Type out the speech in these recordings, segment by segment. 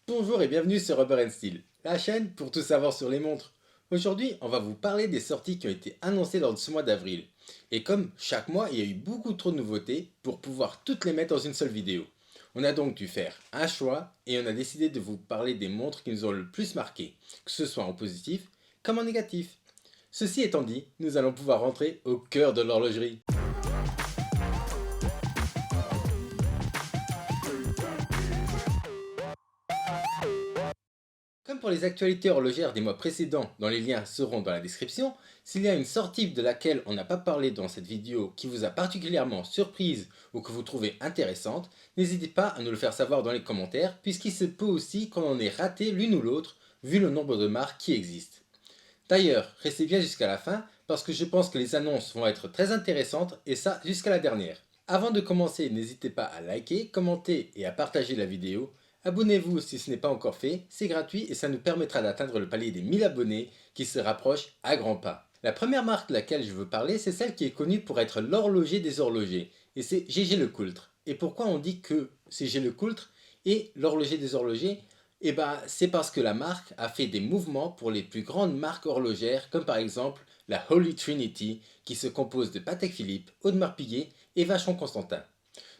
Bonjour et bienvenue sur Rubber Steel, la chaîne pour tout savoir sur les montres. Aujourd'hui, on va vous parler des sorties qui ont été annoncées lors de ce mois d'avril. Et comme chaque mois, il y a eu beaucoup trop de nouveautés pour pouvoir toutes les mettre dans une seule vidéo. On a donc dû faire un choix et on a décidé de vous parler des montres qui nous ont le plus marqué, que ce soit en positif comme en négatif. Ceci étant dit, nous allons pouvoir rentrer au cœur de l'horlogerie. Comme pour les actualités horlogères des mois précédents dont les liens seront dans la description, s'il y a une sortie de laquelle on n'a pas parlé dans cette vidéo qui vous a particulièrement surprise ou que vous trouvez intéressante, n'hésitez pas à nous le faire savoir dans les commentaires puisqu'il se peut aussi qu'on en ait raté l'une ou l'autre vu le nombre de marques qui existent. D'ailleurs, restez bien jusqu'à la fin parce que je pense que les annonces vont être très intéressantes et ça jusqu'à la dernière. Avant de commencer, n'hésitez pas à liker, commenter et à partager la vidéo. Abonnez-vous si ce n'est pas encore fait, c'est gratuit et ça nous permettra d'atteindre le palier des 1000 abonnés qui se rapproche à grands pas. La première marque de laquelle je veux parler, c'est celle qui est connue pour être l'horloger des horlogers et c'est GG-LeCoultre. Et pourquoi on dit que c'est GG-LeCoultre et l'horloger des horlogers? Eh ben, c'est parce que la marque a fait des mouvements pour les plus grandes marques horlogères comme par exemple la Holy Trinity qui se compose de Patek Philippe, Audemars Piguet et Vacheron Constantin.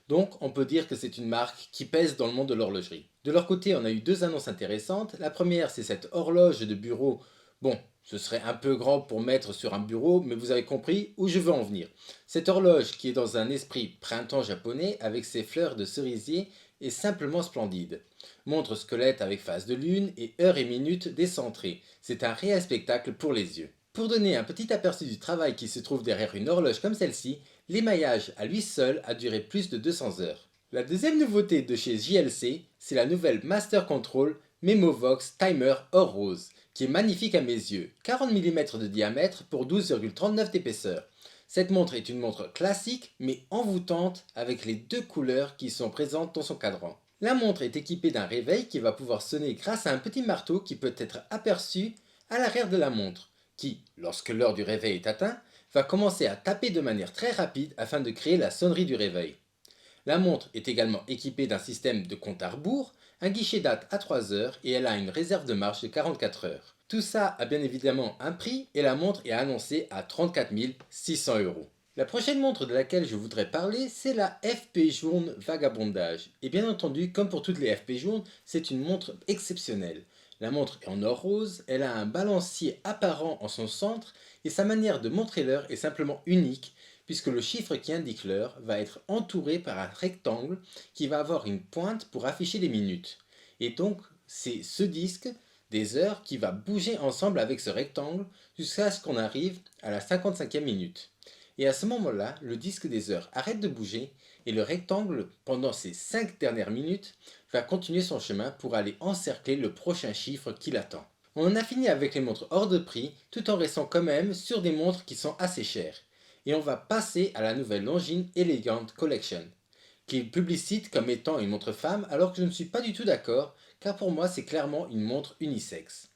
Donc on peut dire que c'est une marque qui pèse dans le monde de l'horlogerie. De leur côté, on a eu deux annonces intéressantes. La première, c'est cette horloge de bureau. Bon, ce serait un peu grand pour mettre sur un bureau, mais vous avez compris où je veux en venir. Cette horloge qui est dans un esprit printemps japonais avec ses fleurs de cerisier est simplement splendide. Montre squelette avec phase de lune et heures et minutes décentrées. C'est un réel spectacle pour les yeux. Pour donner un petit aperçu du travail qui se trouve derrière une horloge comme celle-ci, l'émaillage à lui seul a duré plus de 200 heures. La deuxième nouveauté de chez JLC, c'est la nouvelle Master Control Memovox Timer Or Rose, qui est magnifique à mes yeux, 40 mm de diamètre pour 12,39 d'épaisseur. Cette montre est une montre classique mais envoûtante avec les deux couleurs qui sont présentes dans son cadran. La montre est équipée d'un réveil qui va pouvoir sonner grâce à un petit marteau qui peut être aperçu à l'arrière de la montre, qui, lorsque l'heure du réveil est atteinte, va commencer à taper de manière très rapide afin de créer la sonnerie du réveil. La montre est également équipée d'un système de compte à rebours, un guichet date à 3 heures et elle a une réserve de marche de 44 heures. Tout ça a bien évidemment un prix et la montre est annoncée à 34 600 euros. La prochaine montre de laquelle je voudrais parler, c'est la FP Journe Vagabondage. Et bien entendu, comme pour toutes les FP Journe, c'est une montre exceptionnelle. La montre est en or rose, elle a un balancier apparent en son centre et sa manière de montrer l'heure est simplement unique puisque le chiffre qui indique l'heure va être entouré par un rectangle qui va avoir une pointe pour afficher les minutes. Et donc, c'est ce disque des heures qui va bouger ensemble avec ce rectangle jusqu'à ce qu'on arrive à la 55e minute. Et à ce moment-là, le disque des heures arrête de bouger et le rectangle, pendant ces 5 dernières minutes, va continuer son chemin pour aller encercler le prochain chiffre qui l'attend. On en a fini avec les montres hors de prix, tout en restant quand même sur des montres qui sont assez chères. Et on va passer à la nouvelle Longines Elegant Collection, qu'il publicite comme étant une montre femme alors que je ne suis pas du tout d'accord, car pour moi c'est clairement une montre unisexe.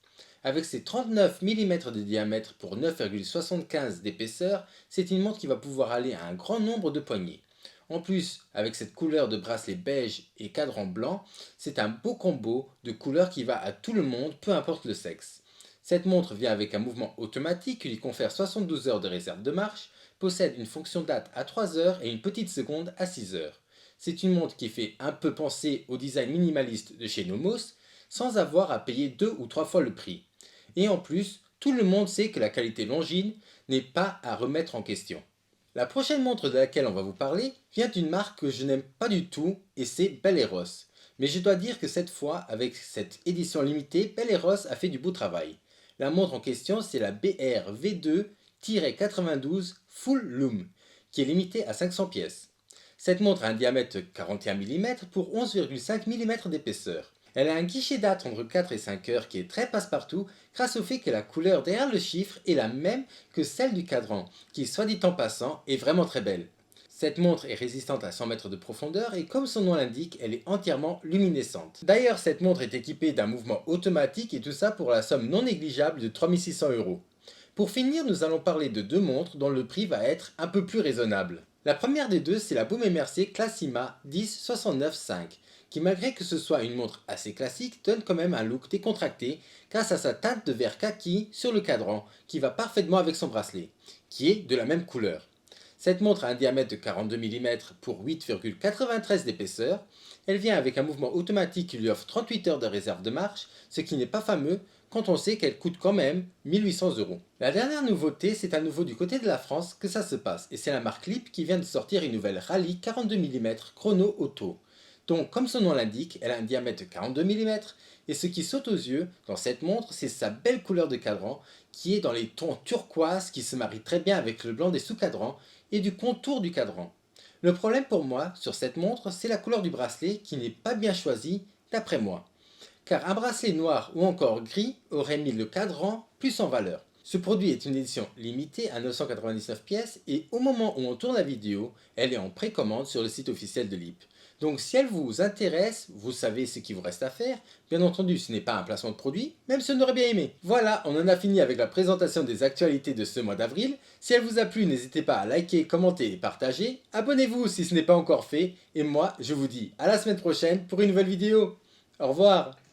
Avec ses 39 mm de diamètre pour 9,75 d'épaisseur, c'est une montre qui va pouvoir aller à un grand nombre de poignées. En plus, avec cette couleur de bracelet beige et cadran blanc, c'est un beau combo de couleurs qui va à tout le monde, peu importe le sexe. Cette montre vient avec un mouvement automatique qui lui confère 72 heures de réserve de marche, possède une fonction date à 3 heures et une petite seconde à 6 heures. C'est une montre qui fait un peu penser au design minimaliste de chez Nomos, sans avoir à payer 2 ou 3 fois le prix. Et en plus, tout le monde sait que la qualité Longines n'est pas à remettre en question. La prochaine montre de laquelle on va vous parler vient d'une marque que je n'aime pas du tout et c'est Belleros. Mais je dois dire que cette fois, avec cette édition limitée, Belleros a fait du beau travail. La montre en question, c'est la BR V2-92 Full Lume, qui est limitée à 500 pièces. Cette montre a un diamètre de 41 mm pour 11,5 mm d'épaisseur. Elle a un guichet date entre 4 et 5 heures qui est très passe-partout grâce au fait que la couleur derrière le chiffre est la même que celle du cadran, qui soit dit en passant est vraiment très belle. Cette montre est résistante à 100 mètres de profondeur et comme son nom l'indique, elle est entièrement luminescente. D'ailleurs, cette montre est équipée d'un mouvement automatique et tout ça pour la somme non négligeable de 3600 euros. Pour finir, nous allons parler de deux montres dont le prix va être un peu plus raisonnable. La première des deux, c'est la Baume & Mercier Classima 10 69 5, qui malgré que ce soit une montre assez classique, donne quand même un look décontracté grâce à sa teinte de vert kaki sur le cadran qui va parfaitement avec son bracelet, qui est de la même couleur. Cette montre a un diamètre de 42 mm pour 8,93 d'épaisseur. Elle vient avec un mouvement automatique qui lui offre 38 heures de réserve de marche, ce qui n'est pas fameux quand on sait qu'elle coûte quand même 1 800 €. La dernière nouveauté, c'est à nouveau du côté de la France que ça se passe, et c'est la marque Lip qui vient de sortir une nouvelle Rallye 42 mm chrono auto. Donc, comme son nom l'indique, elle a un diamètre de 42 mm, et ce qui saute aux yeux dans cette montre, c'est sa belle couleur de cadran, qui est dans les tons turquoise qui se marie très bien avec le blanc des sous-cadrans et du contour du cadran. Le problème pour moi, sur cette montre, c'est la couleur du bracelet qui n'est pas bien choisie, d'après moi. Car un bracelet noir ou encore gris aurait mis le cadran plus en valeur. Ce produit est une édition limitée à 999 pièces et au moment où on tourne la vidéo, elle est en précommande sur le site officiel de Lip. Donc si elle vous intéresse, vous savez ce qu'il vous reste à faire. Bien entendu, ce n'est pas un placement de produit, même si on aurait bien aimé. Voilà, on en a fini avec la présentation des actualités de ce mois d'avril. Si elle vous a plu, n'hésitez pas à liker, commenter et partager. Abonnez-vous si ce n'est pas encore fait. Et moi, je vous dis à la semaine prochaine pour une nouvelle vidéo. Au revoir.